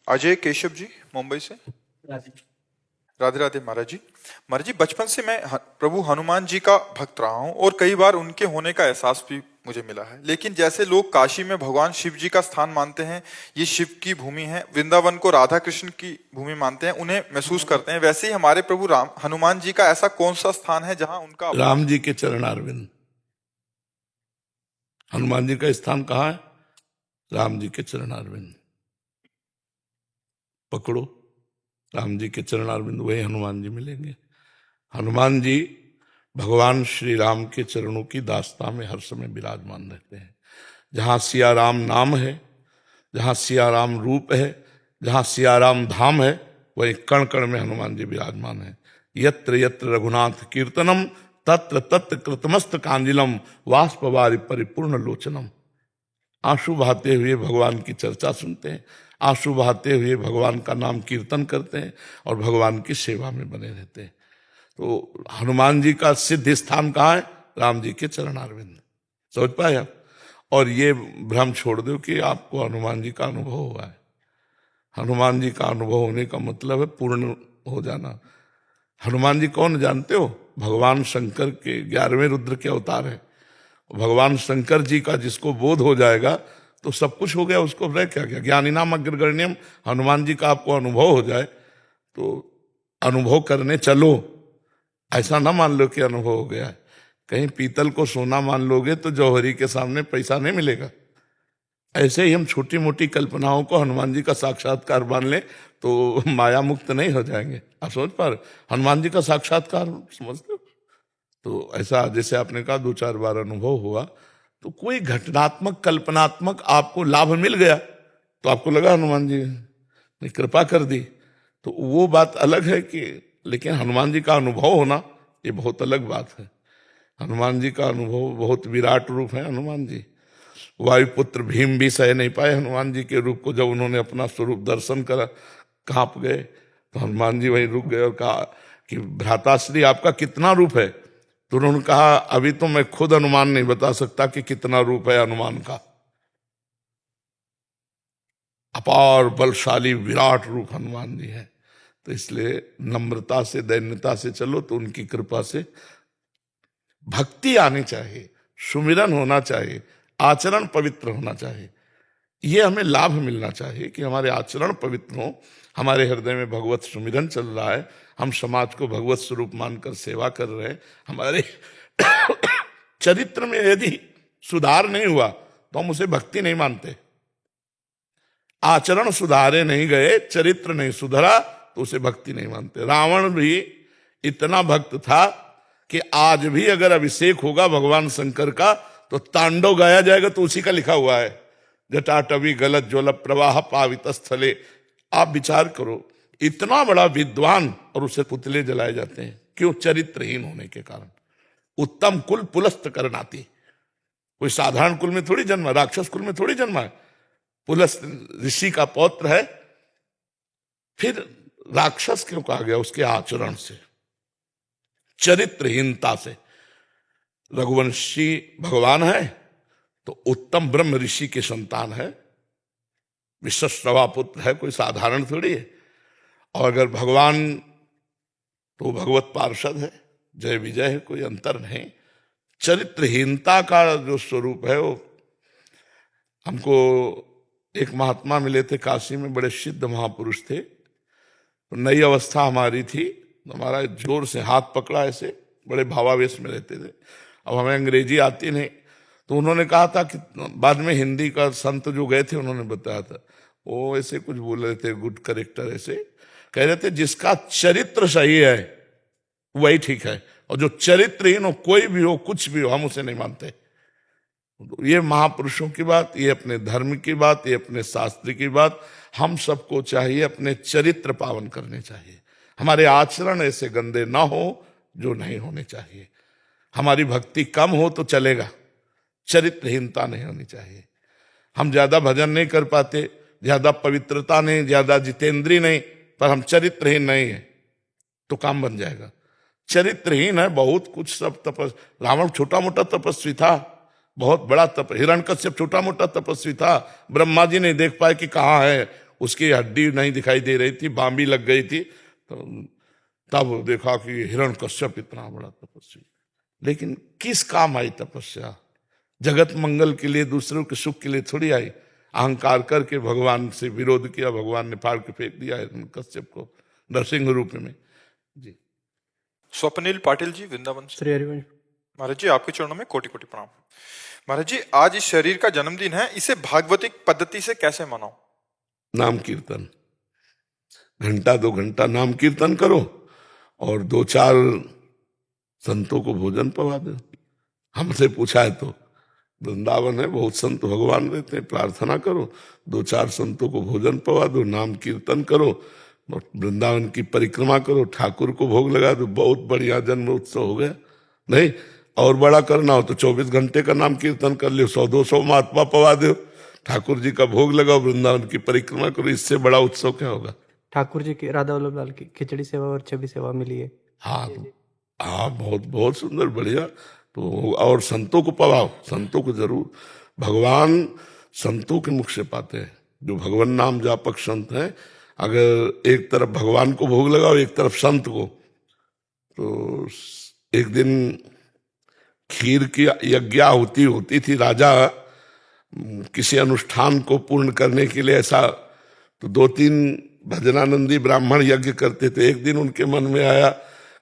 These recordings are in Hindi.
अजय केशव जी, मुंबई से। राधे राधे महाराज जी। महाराज जी, बचपन से मैं प्रभु हनुमान जी का भक्त रहा हूँ और कई बार उनके होने का एहसास भी मुझे मिला है। लेकिन जैसे लोग काशी में भगवान शिव जी का स्थान मानते हैं, ये शिव की भूमि है, वृंदावन को राधा कृष्ण की भूमि मानते हैं, उन्हें महसूस करते हैं, वैसे ही हमारे प्रभु राम हनुमान जी का ऐसा कौन सा स्थान है जहाँ उनका राम जी के चरणारविंद। हनुमान जी का स्थान कहाँ है? राम जी के चरणारविंद। पकड़ो, राम जी के चरणारविंद, वही हनुमान जी मिलेंगे। हनुमान जी भगवान श्री राम के चरणों की दास्ता में हर समय विराजमान रहते हैं। जहां सिया राम नाम है, जहां सिया राम रूप है, जहां सिया राम धाम है, वही कण कण में हनुमान जी विराजमान है। यत्र यत्र रघुनाथ कीर्तनम तत्र तत्र कृतमस्त कांजिलम वाष्पवारि परिपूर्ण लोचनम। आंसू बहाते हुए भगवान की चर्चा सुनते हैं, आंसू बहाते हुए भगवान का नाम कीर्तन करते हैं और भगवान की सेवा में बने रहते हैं। तो हनुमान जी का सिद्ध स्थान कहाँ है? राम जी के चरणारविंद। समझ पाए आप? और ये भ्रम छोड़ दो कि आपको हनुमान जी का अनुभव हुआ है। हनुमान जी का अनुभव होने का मतलब है पूर्ण हो जाना। हनुमान जी कौन जानते हो? भगवान शंकर के 11वें रुद्र के अवतार है। भगवान शंकर जी का जिसको बोध हो जाएगा तो सब कुछ हो गया, उसको रह क्या क्या। ज्ञानिनाम अग्रगण्यम। हनुमान जी का आपको अनुभव हो जाए तो अनुभव करने चलो। ऐसा ना मान लो कि अनुभव हो गया है। कहीं पीतल को सोना मान लोगे तो जौहरी के सामने पैसा नहीं मिलेगा। ऐसे ही हम छोटी मोटी कल्पनाओं को हनुमान जी का साक्षात्कार मान लें तो माया मुक्त नहीं हो जाएंगे। आप समझ पा रहे? हनुमान जी का साक्षात्कार समझते हो? तो ऐसा जैसे आपने कहा 2-4 बार अनुभव हुआ, तो कोई घटनात्मक कल्पनात्मक आपको लाभ मिल गया तो आपको लगा हनुमान जी ने कृपा कर दी, तो वो बात अलग है कि, लेकिन हनुमान जी का अनुभव होना ये बहुत अलग बात है। हनुमान जी का अनुभव बहुत विराट रूप है। हनुमान जी वायुपुत्र भीम भी सह नहीं पाए हनुमान जी के रूप को। जब उन्होंने अपना स्वरूप दर्शन करा, कांप गए, तो हनुमान जी वहीं रुक गए और कहा कि भ्राताश्री आपका कितना रूप है? तो उन्होंने कहा अभी तो मैं खुद अनुमान नहीं बता सकता कि कितना रूप है हनुमान का। अपार बलशाली विराट रूप हनुमान जी है। तो इसलिए नम्रता से दैन्यता से चलो तो उनकी कृपा से भक्ति आनी चाहिए, सुमिरन होना चाहिए, आचरण पवित्र होना चाहिए। ये हमें लाभ मिलना चाहिए कि हमारे आचरण पवित्र हो, हमारे हृदय में भगवत सुमिरन चल रहा है, हम समाज को भगवत स्वरूप मानकर सेवा कर रहे हैं। हमारे चरित्र में यदि सुधार नहीं हुआ तो हम उसे भक्ति नहीं मानते। आचरण सुधारे नहीं गए, चरित्र नहीं सुधरा तो उसे भक्ति नहीं मानते। रावण भी इतना भक्त था कि आज भी अगर अभिषेक होगा भगवान शंकर का तो तांडव गाया जाएगा, तो उसी का लिखा हुआ है, जटाटवी गलत ज्वल प्रवाह पावित स्थले। आप विचार करो, इतना बड़ा विद्वान और उसे पुतले जलाए जाते हैं, क्यों? चरित्रहीन होने के कारण। उत्तम कुल पुलस्त करनाती। कोई साधारण कुल में थोड़ी जन्मा, राक्षस कुल में थोड़ी जन्मा है। पुलस्त ऋषि का पौत्र है, फिर राक्षस क्यों कहा गया? उसके आचरण से, चरित्रहीनता से। रघुवंशी भगवान है तो उत्तम ब्रह्म ऋषि के संतान है, विश्वश्रवा पुत्र है, कोई साधारण थोड़ी है। और अगर भगवान तो भगवत पार्षद है, जय विजय है, कोई अंतर नहीं। चरित्रहीनता का जो स्वरूप है वो, हमको एक महात्मा मिले थे काशी में, बड़े सिद्ध महापुरुष थे। तो नई अवस्था हमारी थी, हमारा जोर से हाथ पकड़ा, ऐसे बड़े भावावेश में रहते थे। अब हमें अंग्रेजी आती नहीं, तो उन्होंने कहा था कि बाद में हिंदी का संत जो गए थे उन्होंने बताया था, वो ऐसे कुछ बोल रहे थे, गुड करेक्टर ऐसे कह रहे थे, जिसका चरित्र सही है वही ठीक है, और जो चरित्रहीन हो, कोई भी हो, कुछ भी हो, हम उसे नहीं मानते। तो ये महापुरुषों की बात, ये अपने धर्म की बात, ये अपने शास्त्र की बात। हम सबको चाहिए अपने चरित्र पावन करने चाहिए, हमारे आचरण ऐसे गंदे ना हो जो नहीं होने चाहिए। हमारी भक्ति कम हो तो चलेगा, चरित्रहीनता नहीं होनी चाहिए। हम ज्यादा भजन नहीं कर पाते, ज्यादा पवित्रता नहीं, ज्यादा जितेंद्री नहीं, पर हम चरित्रहीन नहीं है तो काम बन जाएगा। चरित्रहीन है बहुत कुछ, सब रावण छोटा मोटा तपस्वी था, बहुत बड़ा हिरण्यकश्यप छोटा मोटा तपस्वी था, ब्रह्मा जी नहीं देख पाए कि कहाँ है, उसकी हड्डी नहीं दिखाई दे रही थी, बांबी लग गई थी, तो तब देखा कि हिरण्यकश्यप इतना बड़ा तपस्वी। लेकिन किस काम आई तपस्या? जगत मंगल के लिए, दूसरों के सुख के लिए थोड़ी आई। अहंकार करके भगवान से विरोध किया, भगवान ने फाड़ के फेंक दिया हिरण्यकश्यप को नरसिंह रूप में। जी। स्वप्निल पाटिल जी, वृंदावन से। श्री हरिवंश। महाराज जी, आपके चरणों में कोटि कोटि प्रणाम। महाराज जी, आज इस शरीर का जन्मदिन है, इसे भागवतिक पद्धति से कैसे मनाओ? नाम कीर्तन, घंटा 2 घंटा नाम कीर्तन करो और 2-4 संतों को भोजन पवा दो। हमसे पूछा है तो वृंदावन है, बहुत संत भगवान रहते हैं, प्रार्थना करो, 2-4 संतों को भोजन पवा दो, नाम कीर्तन करो, वृंदावन की परिक्रमा करो, ठाकुर को भोग लगा दो, बहुत बढ़िया जन्म उत्सव हो गया। नहीं और बड़ा करना हो तो 24 घंटे का नाम कीर्तन कर लो, 100-200 महात्मा पवा दो, ठाकुर जी का भोग लगाओ, वृंदावन की परिक्रमा करो, इससे बड़ा उत्सव क्या होगा? ठाकुर जी की, राधा वल्लभ लाल की खिचड़ी सेवा और छवि सेवा मिली है। हाँ हाँ, बहुत बहुत सुंदर, बढ़िया। तो और संतों को पवाओ, संतों को जरूर। भगवान संतों के मुख से पाते हैं, जो भगवान नाम जापक संत हैं। अगर एक तरफ भगवान को भोग लगाओ, एक तरफ संत को, तो एक दिन खीर की यज्ञाहुति होती थी, राजा किसी अनुष्ठान को पूर्ण करने के लिए ऐसा, तो 2-3 भजनानंदी ब्राह्मण यज्ञ करते थे। एक दिन उनके मन में आया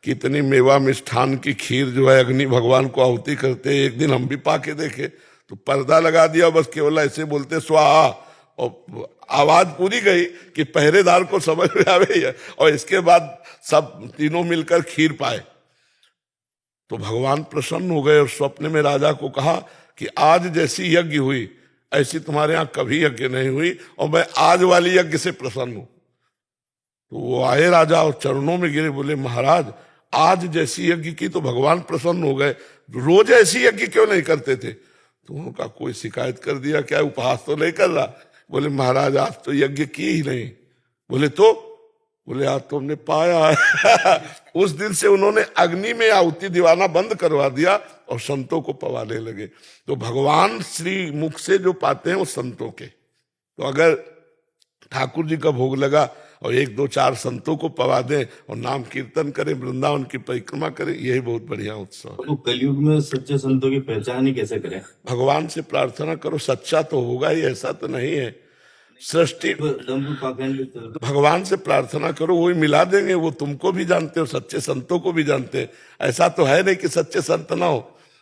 कि इतनी मेवा मिष्ठान की खीर जो है अग्नि भगवान को आहुति करते, एक दिन हम भी पाके देखे। तो पर्दा लगा दिया, बस केवल ऐसे बोलते स्वाहा, और आवाज पूरी गई कि पहरेदार को समझ में आवे है, और इसके बाद सब तीनों मिलकर खीर पाए। तो भगवान प्रसन्न हो गए और स्वप्न में राजा को कहा कि आज जैसी यज्ञ हुई ऐसी तुम्हारे यहाँ कभी यज्ञ नहीं हुई, और मैं आज वाली यज्ञ से प्रसन्न हूं। तो वो आए राजा और चरणों में गिरे, बोले महाराज आज जैसी यज्ञ की तो भगवान प्रसन्न हो गए, रोज ऐसी यज्ञ क्यों नहीं करते थे? तो उनका कोई शिकायत कर दिया क्या? उपहास तो नहीं कर रहा। बोले महाराज आज तो यज्ञ की ही नहीं। बोले तो? बोले आज तो हमने पाया है। उस दिन से उन्होंने अग्नि में आहुति दिवाना बंद करवा दिया और संतों को पवाने लगे। तो भगवान श्री मुख से जो पाते हैं वो संतों के। तो अगर ठाकुर जी का भोग लगा और 1-2-4 संतों को पवा दें और नाम कीर्तन करें, वृंदावन की परिक्रमा करें, यही बहुत बढ़िया उत्सव है। तो कलयुग में सच्चे संतों की पहचान ही कैसे करें? भगवान से प्रार्थना करो, सच्चा तो होगा ही, ऐसा तो नहीं है सृष्टि। भगवान से प्रार्थना करो, वही मिला देंगे। वो तुमको भी जानते हो, सच्चे संतों को भी जानते हैं। ऐसा तो है नहीं कि सच्चे संत ना हो।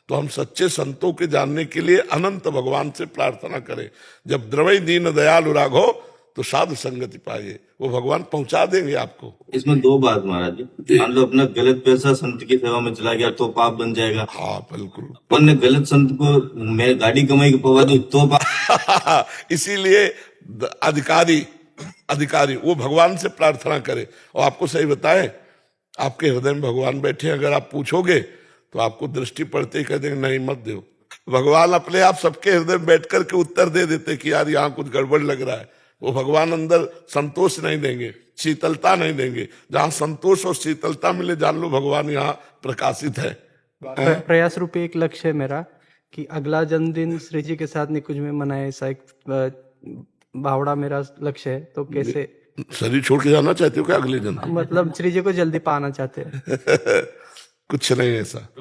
तो हम सच्चे संतों के जानने के लिए अनंत भगवान से प्रार्थना करें। जब द्रवई दीन दयालु राघो तो साधु संगति पाइए, वो भगवान पहुंचा देंगे आपको। इसमें 2 बात महाराज जी, मान लो अपना गलत पैसा संत की सेवा में चला गया तो पाप बन जाएगा। हाँ बिल्कुल। अन्य गलत संत को मैं गाड़ी कमाई के पवा दूं तो पाप। इसीलिए अधिकारी वो भगवान से प्रार्थना करे। और आपको सही बताएं, आपके हृदय में भगवान बैठे, अगर आप पूछोगे तो आपको दृष्टि पड़ते ही कह देंगे नहीं मत दो। भगवान अपने आप सबके हृदय में बैठ करके उत्तर दे देते कि यार यहाँ कुछ गड़बड़ लग रहा है। वो भगवान अंदर संतोष नहीं देंगे, शीतलता नहीं देंगे। जहाँ संतोष और शीतलता मिले, जान लो भगवान यहाँ प्रकाशित है। प्रयास रूपी एक लक्ष्य है मेरा कि अगला जन्मदिन श्री जी के साथ निकुंज में मनाए, ऐसा एक भावड़ा मेरा लक्ष्य है। तो कैसे? शरीर छोड़ के जाना चाहते हो क्या अगले जन्म? मतलब श्री जी को जल्दी पाना चाहते हैं। कुछ नहीं,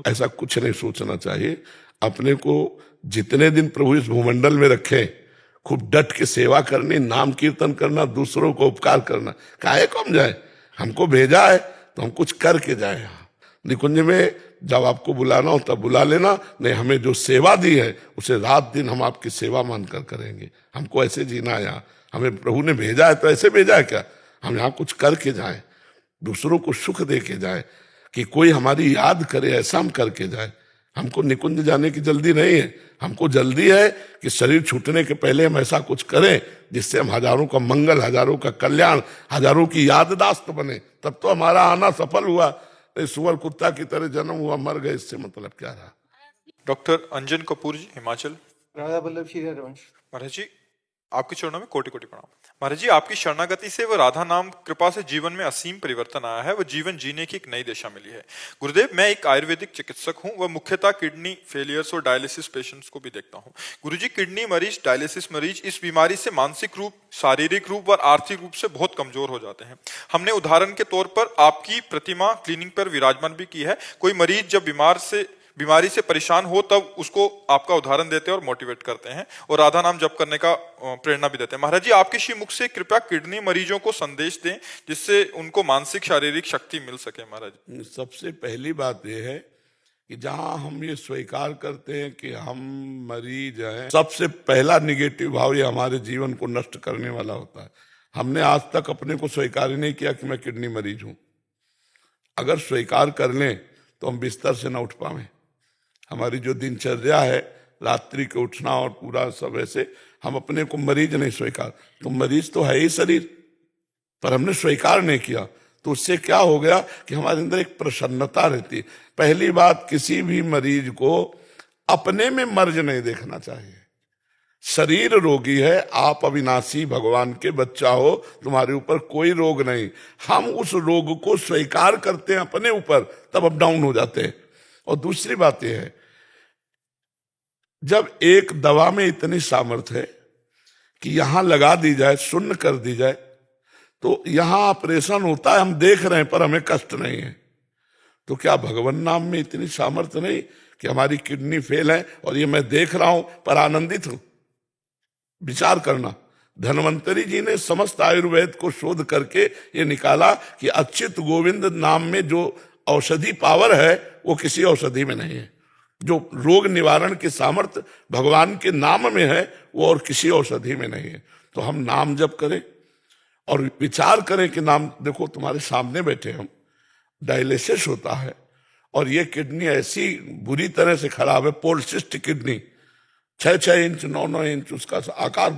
ऐसा कुछ नहीं सोचना चाहिए। अपने को जितने दिन प्रभु इस भूमंडल में रखे, खूब डट के सेवा करनी, नाम कीर्तन करना, दूसरों को उपकार करना। काहे को हम जाए? हमको भेजा है तो हम कुछ करके जाए। निकुंज में जब आपको बुलाना हो तब बुला लेना, नहीं हमें जो सेवा दी है उसे रात दिन हम आपकी सेवा मानकर करेंगे। हमको ऐसे जीना है यहाँ। हमें प्रभु ने भेजा है तो ऐसे भेजा है क्या? हम यहाँ कुछ करके जाएं, दूसरों को सुख दे के जाएं, कि कोई हमारी याद करे, ऐसा हम करके जाए। हमको निकुंज जाने की जल्दी नहीं है। हमको जल्दी है कि शरीर छूटने के पहले हम ऐसा कुछ करें जिससे हम हजारों का मंगल, हजारों का कल्याण, हजारों की याददाश्त बने। तब तो हमारा आना सफल हुआ। सुअर कुत्ता की तरह जन्म हुआ, मर गए, इससे मतलब क्या रहा? डॉक्टर अंजन कपूर जी, हिमाचल। राधा वल्लभ श्री हरिवंश। महाराज जी, आपके चरणों में कोटि कोटि प्रणाम। महाराज जी, आपकी शरणागति से व राधा नाम कृपा से जीवन में असीम परिवर्तन आया है, वह जीवन जीने की एक नई दिशा मिली है। गुरुदेव, मैं एक आयुर्वेदिक चिकित्सक हूं व मुख्यतः किडनी फेलियर्स और डायलिसिस पेशेंट्स को भी देखता हूं। गुरुजी, किडनी मरीज, डायलिसिस मरीज इस बीमारी से मानसिक रूप, शारीरिक रूप और आर्थिक रूप से बहुत कमजोर हो जाते हैं। हमने उदाहरण के तौर पर आपकी प्रतिमा क्लिनिक पर विराजमान भी की है। कोई मरीज जब बीमारी से परेशान हो तब उसको आपका उदाहरण देते हैं और मोटिवेट करते हैं और राधा नाम जप करने का प्रेरणा भी देते हैं। महाराज जी, आपके श्री मुख से कृपया किडनी मरीजों को संदेश दें जिससे उनको मानसिक शारीरिक शक्ति मिल सके। महाराज, सबसे पहली बात यह है कि जहां हम ये स्वीकार करते हैं कि हम मरीज हैं, सबसे पहला निगेटिव भाव ये हमारे जीवन को नष्ट करने वाला होता है। हमने आज तक अपने को स्वीकार ही नहीं किया कि मैं किडनी मरीज हूं। अगर स्वीकार कर लें तो हम बिस्तर से ना उठ पाए। हमारी जो दिनचर्या है, रात्रि के उठना और पूरा सब, ऐसे हम अपने को मरीज नहीं स्वीकार, तो मरीज तो है ही शरीर, पर हमने स्वीकार नहीं किया। तो उससे क्या हो गया कि हमारे अंदर एक प्रसन्नता रहती है। पहली बात, किसी भी मरीज को अपने में मर्ज नहीं देखना चाहिए। शरीर रोगी है, आप अविनाशी भगवान के बच्चा हो, तुम्हारे ऊपर कोई रोग नहीं। हम उस रोग को स्वीकार करते हैं अपने ऊपर, तब अप डाउन हो जाते हैं। और दूसरी बात यह है, जब एक दवा में इतनी सामर्थ्य है कि यहां लगा दी जाए, शून्य कर दी जाए, तो यहां ऑपरेशन होता है, हम देख रहे हैं पर हमें कष्ट नहीं है। तो क्या भगवान नाम में इतनी सामर्थ्य नहीं कि हमारी किडनी फेल है और ये मैं देख रहा हूं पर आनंदित हूं? विचार करना। धन्वंतरी जी ने समस्त आयुर्वेद को शोध करके ये निकाला कि अच्युत गोविंद नाम में जो औषधि पावर है वो किसी औषधि में नहीं है। जो रोग निवारण की सामर्थ्य भगवान के नाम में है वो और किसी औषधि में नहीं है। तो हम नाम जप करें और विचार करें कि नाम, देखो तुम्हारे सामने बैठे हम, डायलिसिस होता है और ये किडनी ऐसी बुरी तरह से खराब है, पोलिसिस्ट किडनी, 6-6 इंच 9-9 इंच उसका आकार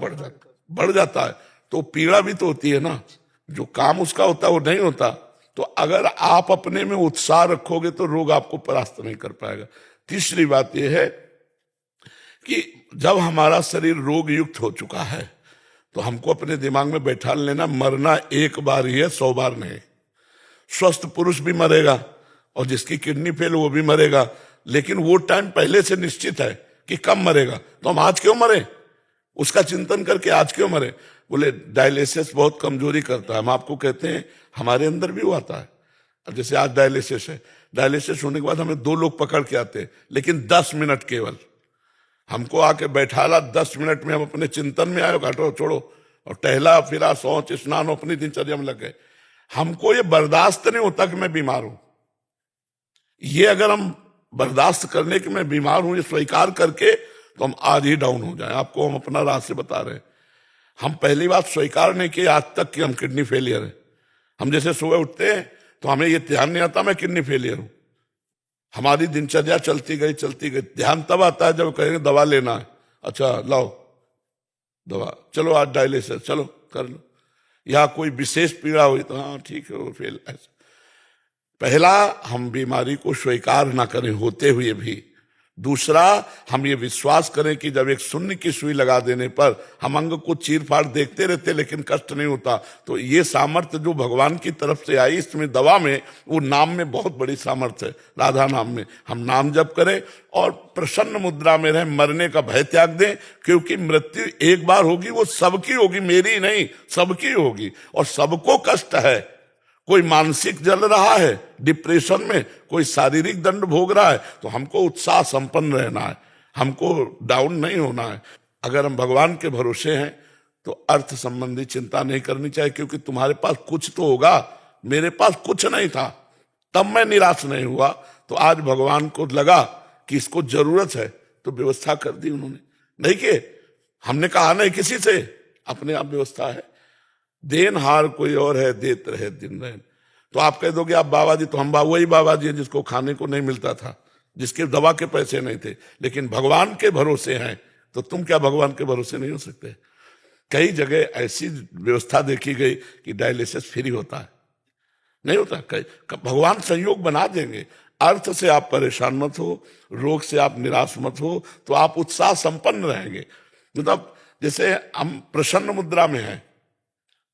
बढ़ जाता है। तो पीड़ा भी तो होती है ना, जो काम उसका होता है वो नहीं होता। तो अगर आप अपने में उत्साह रखोगे तो रोग आपको परास्त नहीं कर पाएगा। तीसरी बात यह है कि जब हमारा शरीर रोग युक्त हो चुका है तो हमको अपने दिमाग में बैठा लेना, मरना एक बार ही है, 100 बार नहीं। स्वस्थ पुरुष भी मरेगा और जिसकी किडनी फेल वो भी मरेगा, लेकिन वो टाइम पहले से निश्चित है कि कब मरेगा। तो हम आज क्यों मरे, उसका चिंतन करके आज क्यों मरे। बोले डायलिसिस बहुत कमजोरी करता है। हम आपको कहते हैं हमारे अंदर भी वो आता है। अब जैसे आज डायलिसिस है, डायलिसिस होने के बाद हमें 2 लोग पकड़ के आते हैं, लेकिन 10 मिनट केवल हमको आके बैठाला, 10 मिनट में हम अपने चिंतन में आए, घाटो छोड़ो और टहला फिरा, शौच स्नान अपनी दिनचर्या में लग गए। हमको ये बर्दाश्त नहीं होता कि मैं बीमार हूं। ये अगर हम बर्दाश्त करने कि मैं बीमार हूं, ये स्वीकार करके, तो हम आज ही डाउन हो जाए। आपको हम अपना रहस्य बता रहे हैं। हम पहली बात स्वीकार नहीं किए आज तक कि हम किडनी फेलियर है। हम जैसे सुबह उठते हैं तो हमें ये ध्यान नहीं आता मैं किडनी फेलियर हूं। हमारी दिनचर्या चलती गई। ध्यान तब आता है जब कहेंगे दवा लेना है, अच्छा लाओ दवा, चलो आज डायलिसिस, चलो कर लो। या कोई विशेष पीड़ा हुई तो हाँ ठीक है वो फेल। ऐसा पहला, हम बीमारी को स्वीकार ना करें होते हुए भी। दूसरा, हम ये विश्वास करें कि जब एक शून्य की सुई लगा देने पर हम अंग को चीर फाड़ देखते रहते लेकिन कष्ट नहीं होता। तो ये सामर्थ्य जो भगवान की तरफ से आई इसमें दवा में, वो नाम में बहुत बड़ी सामर्थ्य है। राधा नाम में हम नाम जप करें और प्रसन्न मुद्रा में रहें, मरने का भय त्याग दें, क्योंकि मृत्यु एक बार होगी, वो सबकी होगी, मेरी नहीं, सबकी होगी और सबको कष्ट है। कोई मानसिक जल रहा है डिप्रेशन में, कोई शारीरिक दंड भोग रहा है, तो हमको उत्साह संपन्न रहना है, हमको डाउन नहीं होना है। अगर हम भगवान के भरोसे हैं तो अर्थ संबंधी चिंता नहीं करनी चाहिए, क्योंकि तुम्हारे पास कुछ तो होगा। मेरे पास कुछ नहीं था, तब मैं निराश नहीं हुआ। तो आज भगवान को लगा कि इसको जरूरत है तो व्यवस्था कर दी उन्होंने। नहीं कि हमने कहा नहीं किसी से, अपने आप व्यवस्था है। देनहार कोई और है, देत रहे दिन रहन। तो आप कह दोगे आप बाबा जी, तो हम वही बाबा जी हैं जिसको खाने को नहीं मिलता था, जिसके दवा के पैसे नहीं थे, लेकिन भगवान के भरोसे हैं। तो तुम क्या भगवान के भरोसे नहीं हो सकते? कई जगह ऐसी व्यवस्था देखी गई कि डायलिसिस फ्री होता है, नहीं होता। भगवान संयोग बना देंगे। अर्थ से आप परेशान मत हो, रोग से आप निराश मत हो, तो आप उत्साह संपन्न रहेंगे। मतलब जैसे हम प्रसन्न मुद्रा में हैं,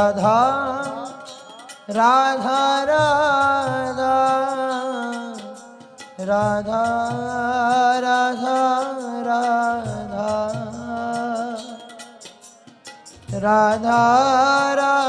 राधा राधा राधा राधा राधा राधा राधा राधा